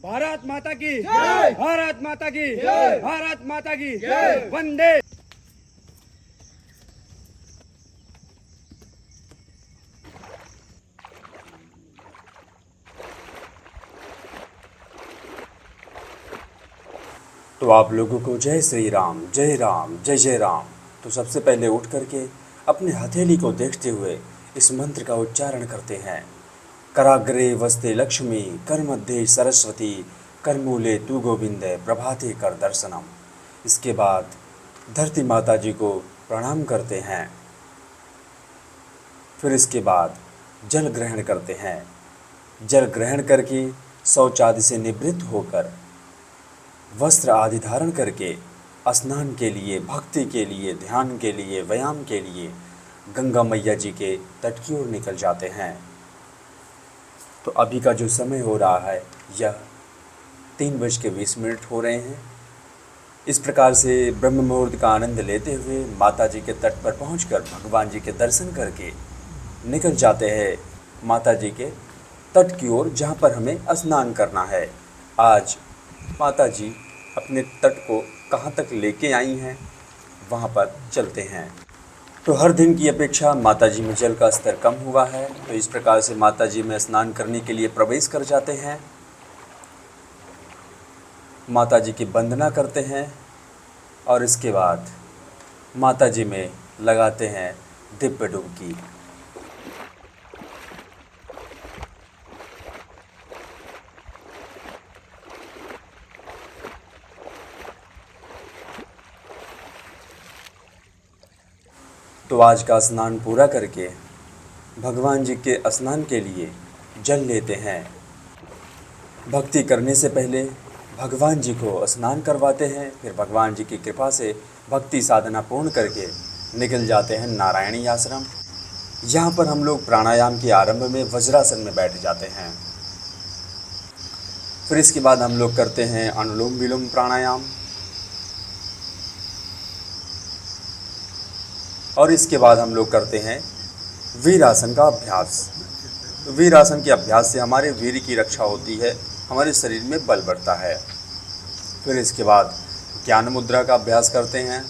भारत माता की जय, भारत माता की जय, भारत माता की जय, वंदे। तो आप लोगों को जय श्री राम, जय राम, जय जय राम। तो सबसे पहले उठ करके अपने हथेली को देखते हुए इस मंत्र का उच्चारण करते हैं। कराग्रे वस्ते लक्ष्मी, कर मध्य सरस्वती, कर मूले तू गोविंद, प्रभाते कर दर्शनम। इसके बाद धरती माता जी को प्रणाम करते हैं। फिर इसके बाद जल ग्रहण करते हैं। जल ग्रहण करके शौच आदि से निवृत्त होकर वस्त्र आदि धारण करके स्नान के लिए, भक्ति के लिए, ध्यान के लिए, व्यायाम के लिए गंगा मैया जी के तट की ओर निकल जाते हैं। तो अभी का जो समय हो रहा है यह 3:20 हो रहे हैं। इस प्रकार से ब्रह्म मुहूर्त का आनंद लेते हुए माता जी के तट पर पहुंचकर भगवान जी के दर्शन करके निकल जाते हैं माता जी के तट की ओर, जहाँ पर हमें स्नान करना है। आज माता जी अपने तट को कहाँ तक लेके आई हैं वहाँ पर चलते हैं। तो हर दिन की अपेक्षा माता जी में जल का स्तर कम हुआ है, तो इस प्रकार से माता जी में स्नान करने के लिए प्रवेश कर जाते हैं। माता जी की वंदना करते हैं और इसके बाद माता जी में लगाते हैं दिव्य डुबकी। तो आज का स्नान पूरा करके भगवान जी के स्नान के लिए जल लेते हैं। भक्ति करने से पहले भगवान जी को स्नान करवाते हैं, फिर भगवान जी की कृपा से भक्ति साधना पूर्ण करके निकल जाते हैं नारायणी आश्रम। यहाँ पर हम लोग प्राणायाम के आरंभ में वज्रासन में बैठ जाते हैं। फिर इसके बाद हम लोग करते हैं अनुलोम विलोम प्राणायाम, और इसके बाद हम लोग करते हैं वीरासन का अभ्यास। वीरासन के अभ्यास से हमारे वीर की रक्षा होती है, हमारे शरीर में बल बढ़ता है। फिर इसके बाद ज्ञान मुद्रा का अभ्यास करते हैं।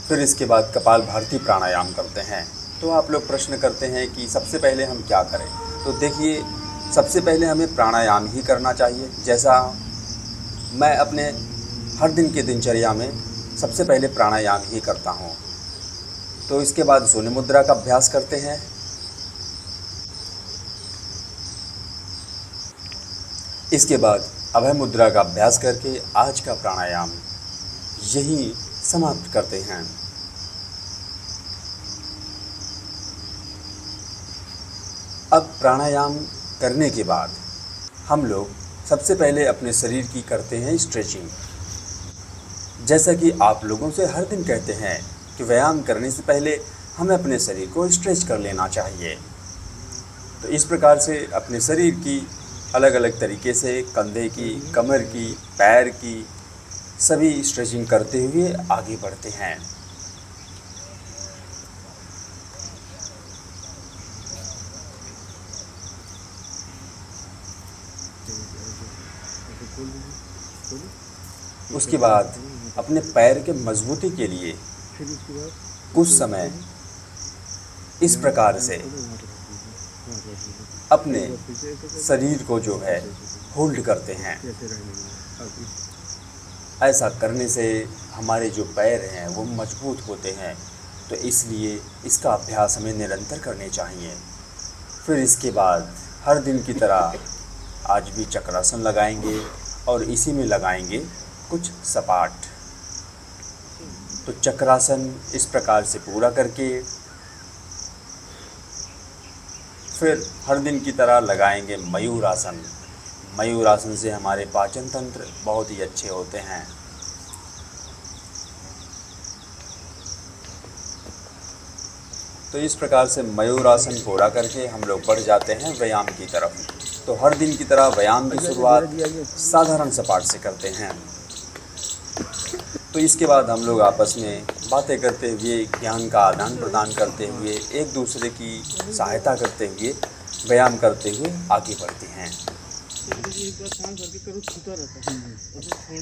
फिर इसके बाद कपाल भारती प्राणायाम करते हैं। तो आप लोग प्रश्न करते हैं कि सबसे पहले हम क्या करें। तो देखिए, सबसे पहले हमें प्राणायाम ही करना चाहिए। जैसा मैं अपने हर दिन की दिनचर्या में सबसे पहले प्राणायाम ही करता हूँ। तो इसके बाद शून्य मुद्रा का अभ्यास करते हैं। इसके बाद अभय मुद्रा का अभ्यास करके आज का प्राणायाम यही समाप्त करते हैं। अब प्राणायाम करने के बाद हम लोग सबसे पहले अपने शरीर की करते हैं स्ट्रेचिंग। जैसा कि आप लोगों से हर दिन कहते हैं कि व्यायाम करने से पहले हमें अपने शरीर को स्ट्रेच कर लेना चाहिए। तो इस प्रकार से अपने शरीर की अलग अलग तरीके से कंधे की, कमर की, पैर की सभी स्ट्रेचिंग करते हुए आगे बढ़ते हैं। उसके बाद अपने पैर के मजबूती के लिए कुछ समय इस प्रकार से अपने शरीर को जो है होल्ड करते हैं। ऐसा करने से हमारे जो पैर हैं वो मजबूत होते हैं, तो इसलिए इसका अभ्यास हमें निरंतर करने चाहिए। फिर इसके बाद हर दिन की तरह आज भी चक्रासन लगाएंगे और इसी में लगाएंगे कुछ सपाट। तो चक्रासन इस प्रकार से पूरा करके फिर हर दिन की तरह लगाएंगे मयूरासन। मयूरासन से हमारे पाचन तंत्र बहुत ही अच्छे होते हैं। तो इस प्रकार से मयूरासन पूरा करके हम लोग बढ़ जाते हैं व्यायाम की तरफ। तो हर दिन की तरह व्यायाम की शुरुआत साधारण सपाट से करते हैं। तो इसके बाद हम लोग आपस में बातें करते हुए, ज्ञान का आदान प्रदान करते हुए, एक दूसरे की सहायता करते हुए व्यायाम करते हुए आगे बढ़ते हैं। एक बार सांस भर के करो, छूता रहता है और फिर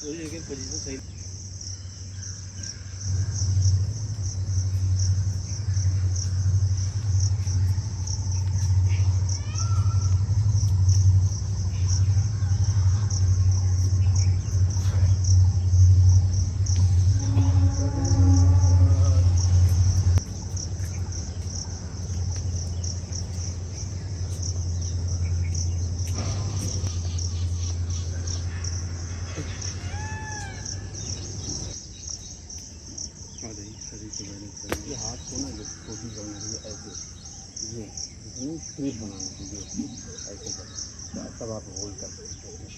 छोड़ने का पोजीशन सही। ये हाथ को ना जब कोशिश करना चाहिए ऐसे, ये इतनी क्रीप बनाना चाहिए ऐसे कर, तब आप होल्ड कर सकते हैं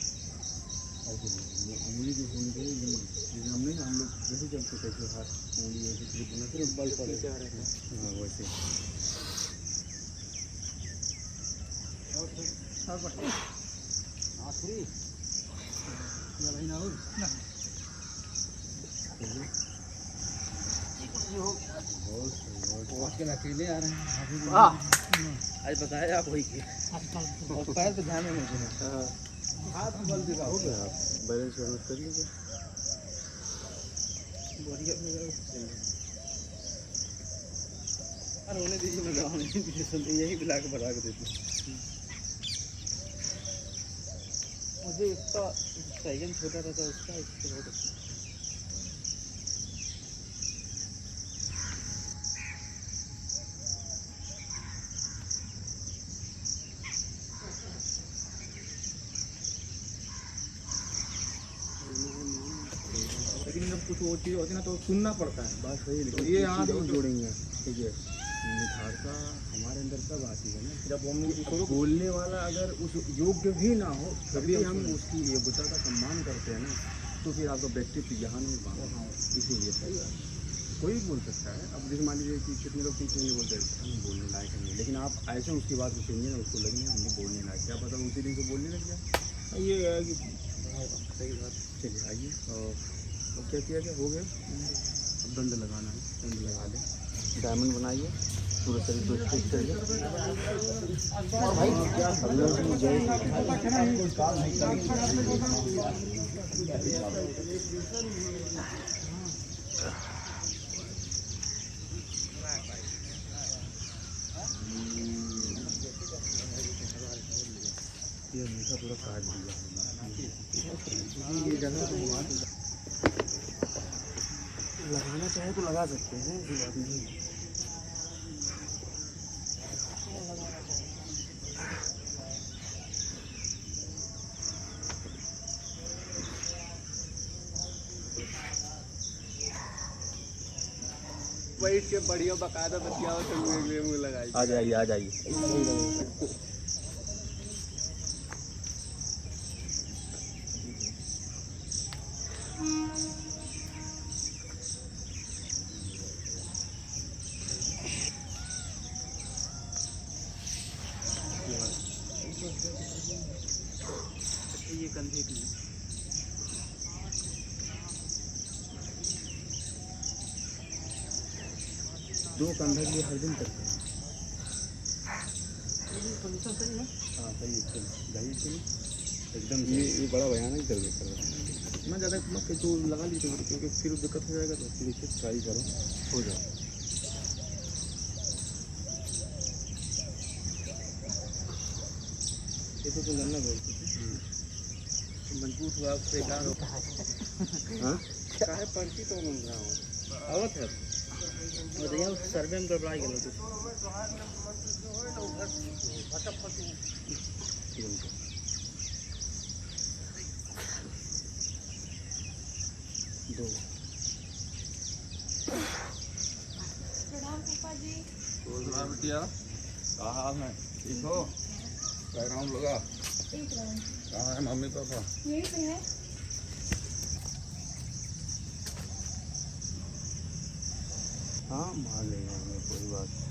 ऐसे। ये उंगली जो होनी चाहिए, ये हम नहीं, हम लोग जैसे चलते थे हाथ उंगली ऐसे क्रीप बनाते हैं, बल पर। हाँ वैसे। अकेले आ रहे हैं आज बताया आप वही और पैर पे ध्यान नहीं देना, हाथ बल दिखा हो गया, आप बैलेंस वैलेंस कर लीजिए बढ़िया। अरे होने दीजिए, मैं गाँव नहीं यही बुला के बढ़ा के देती। मुझे इसका साइजन छोटा रहता है उसका, इससे बहुत अच्छा। लेकिन जब कुछ वो चीज़ होती है ना तो सुनना पड़ता है, बात सही। लेकिन ये यहाँ भी जोड़ेंगे, ठीक है, निखारता हमारे अंदर तब आती है ना जब हम बोलने वाला अगर उस योग्य भी ना हो, तभी हम उसकी योग्यता का सम्मान करते हैं ना, तो फिर आपका व्यक्तित्व यहाँ नहीं बना। इसीलिए सही है, कोई बोल सकता है। अब जैसे मान लीजिए कि कितने लोग टीचर नहीं बोलते हम बोलने लायक नहीं, लेकिन आप ऐसे उसकी बात को सुनिए ना, उसको लगेंगे हम नहीं बोलने लायक, क्या पता उसी दिन से बोलने लग जाए। ये है कि सही बात। चलिए आइए, और क्या किया जाए, हो गया। अब दंड लगाना है, दंड लगा लें, डायमंड बनाइए, पूरे शरीर को स्ट्रेच करिए। और भाई ये मीठा पूरा काट दिया ये जगह तो लगाना चाहे तो लगा सकते हैं, ऐसी बात नहीं है। बैठ के बढ़िया बकायदा बतिया मुँह लगाई। आ जाइए आ जाइए। ये कंधे की दो कंधे की हर दिन करते हैं। सही है, हाँ सही है, जाइए चलिए एकदम। ये बड़ा भयानक दर्द कर रहा है, मैं ज़्यादा मत तो लगा लीजिए, क्योंकि फिर दिक्कत हो जाएगा। तो देखिए ट्राई करो, हो जाए। ये तो गन्ना बोलते थे, मजबूत हुआ बेकार हो। हाँ चाहे पर्ची तो मंग रहा हूँ आवत है बताइए, उस सर्वे में गड़बड़ा गया कुछ। दो प्रणाम पापा जी। बोल बिटिया, क्या हाल है? ठीक हो? बैकग्राउंड लगा। एक राउंड कहाँ है मम्मी पापा? यही पे है। हाँ मान लेंगे हमें, कोई बात नहीं।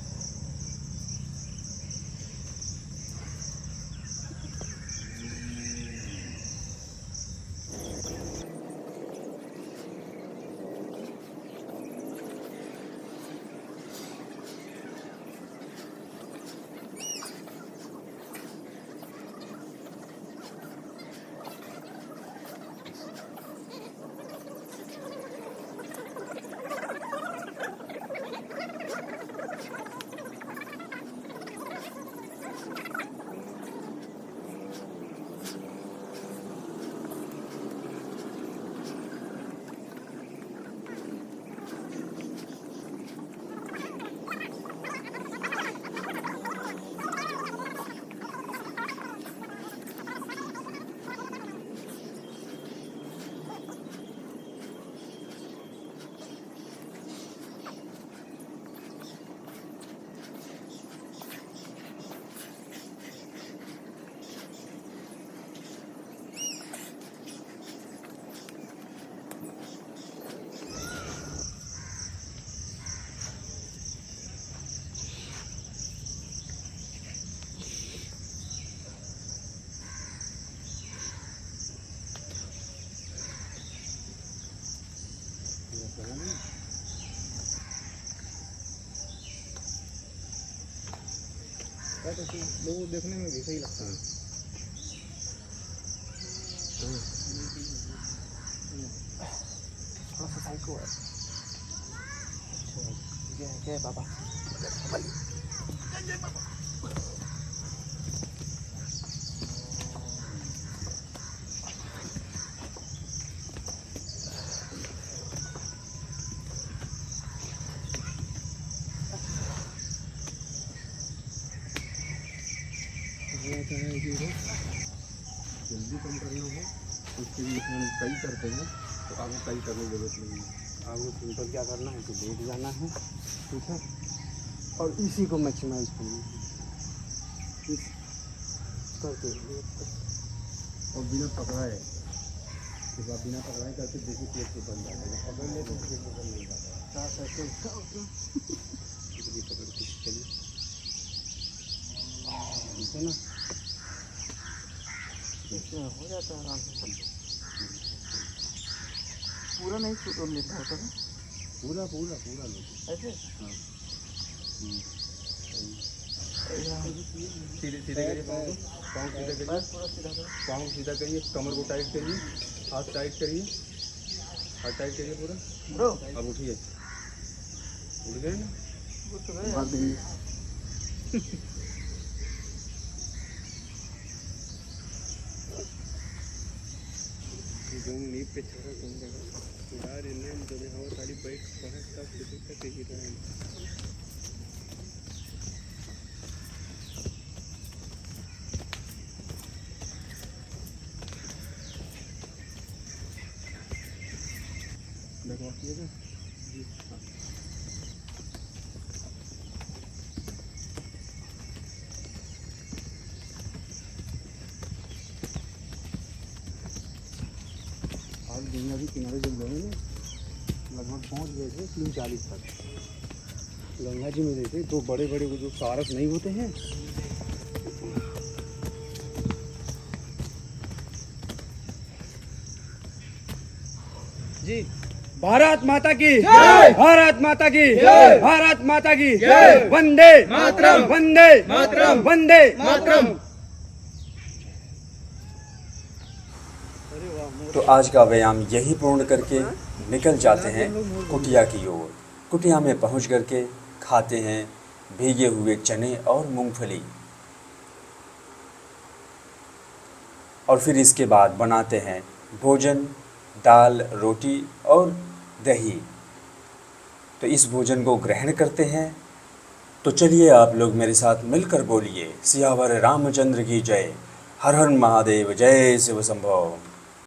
तो लोगों देखने में भी सही लगता है। थोड़ा सा साइको है। अच्छा क्या है पापा? जल्दी कम करना है उसके लिए हम कई करते हैं, तो आपको कई करने की जरूरत नहीं है। आपको सिंपल क्या करना है कि लेट जाना है, ठीक है, और इसी को मैक्सिमाइज करना है इस करते और बिना पकड़ाए। जब आप बिना पकड़ाए करके देखिए पेट से बन जाता है, पकड़ ले तो पेट से बन नहीं जाता है। पकड़ के चलिए, ठीक है ना, हो जाता है आराम से। पूरा नहीं छूट लेता होता है, पूरा पूरा पूरा लेते ऐसे। हाँ सीधे सीधे करिए पाँव को, पाँव सीधा करिए, पूरा सीधा करिए, पाँव सीधा करिए, कमर को टाइट करिए, हाथ टाइट करिए, हाथ टाइट करिए पूरा। ब्रो अब उठिए, उठ गए ना, उठ गए। नींद पे चढ़ा कौन जगह यार, इन्हें जो हवा साड़ी बैठ बहुत तक दिक्कत है कि देखो ये ना आज गंगा जी किनारे जब गए ना, लगभग पहुंच गए थे 3:40 तक। गंगा जी में देखे दो बड़े बड़े वो जो सारस नहीं होते हैं, जी। भारत माता की जय, भारत माता की जय, भारत माता की जय, वंदे मातरम, वंदे मातरम, वंदे मातरम। तो आज का व्यायाम यही पूर्ण करके निकल जाते हैं कुटिया की ओर। कुटिया में पहुंच करके खाते हैं भीगे हुए चने और मूंगफली, और फिर इसके बाद बनाते हैं भोजन, दाल, रोटी और दही। तो इस भोजन को ग्रहण करते हैं। तो चलिए आप लोग मेरे साथ मिलकर बोलिए, सियावर रामचंद्र की जय, हर हर महादेव, जय शिव शंभो।